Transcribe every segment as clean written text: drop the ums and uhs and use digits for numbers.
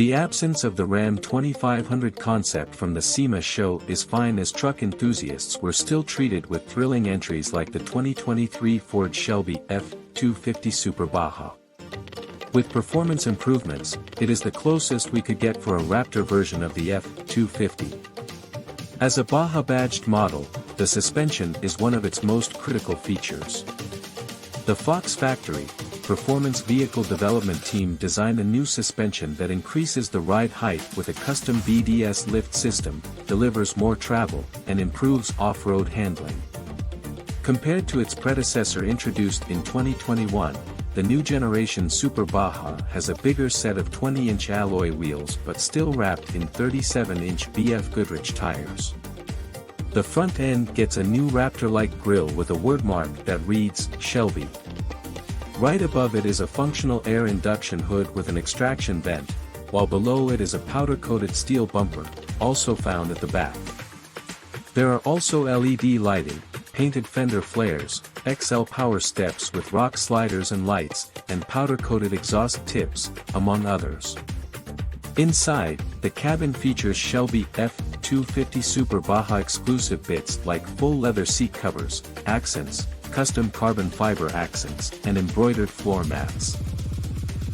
The absence of the Ram 2500 concept from the SEMA show is fine, as truck enthusiasts were still treated with thrilling entries like the 2023 Ford Shelby F-250 Super Baja. With performance improvements, it is the closest we could get for a Raptor version of the F-250. As a Baja-badged model, the suspension is one of its most critical features. The Fox Factory Performance Vehicle Development Team designed a new suspension that increases the ride height with a custom BDS lift system, delivers more travel, and improves off-road handling. Compared to its predecessor introduced in 2021, the new generation Super Baja has a bigger set of 20-inch alloy wheels but still wrapped in 37-inch BFGoodrich tires. The front end gets a new Raptor-like grille with a wordmark that reads, Shelby. Right above it is a functional air induction hood with an extraction vent, while below it is a powder-coated steel bumper, also found at the back. There are also LED lighting, painted fender flares, XL power steps with rock sliders and lights, and powder-coated exhaust tips, among others. Inside, the cabin features Shelby F-250 Super Baja exclusive bits like full leather seat covers, accents, custom carbon fiber accents, and embroidered floor mats.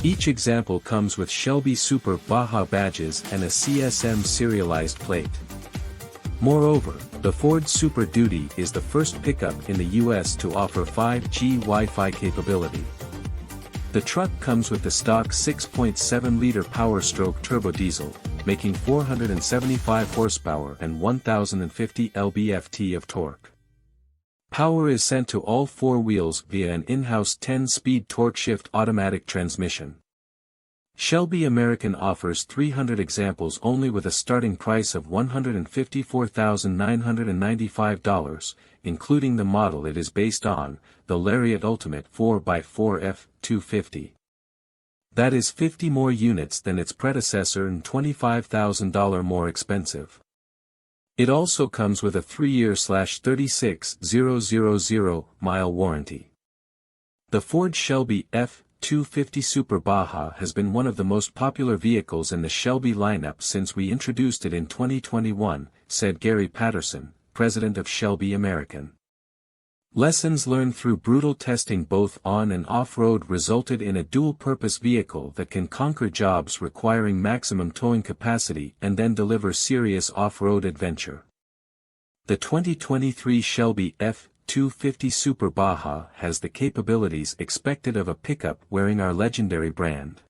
Each example comes with Shelby Super Baja badges and a CSM serialized plate. Moreover, the Ford Super Duty is the first pickup in the US to offer 5G Wi-Fi capability. The truck comes with the stock 6.7-liter Power-Stroke turbo diesel, making 475 horsepower and 1,050 lb-ft of torque. Power is sent to all four wheels via an in-house 10-speed torque-shift automatic transmission. Shelby American offers 300 examples only with a starting price of $154,995, including the model it is based on, the Lariat Ultimate 4x4 F-250. That is 50 more units than its predecessor and $25,000 more expensive. It also comes with a 3-year/36,000-mile warranty. The Ford Shelby F-250 Super Baja has been one of the most popular vehicles in the Shelby lineup since we introduced it in 2021, said Gary Patterson, president of Shelby American. Lessons learned through brutal testing both on and off-road resulted in a dual-purpose vehicle that can conquer jobs requiring maximum towing capacity and then deliver serious off-road adventure. The 2023 Shelby F-250 Super Baja has the capabilities expected of a pickup wearing our legendary brand.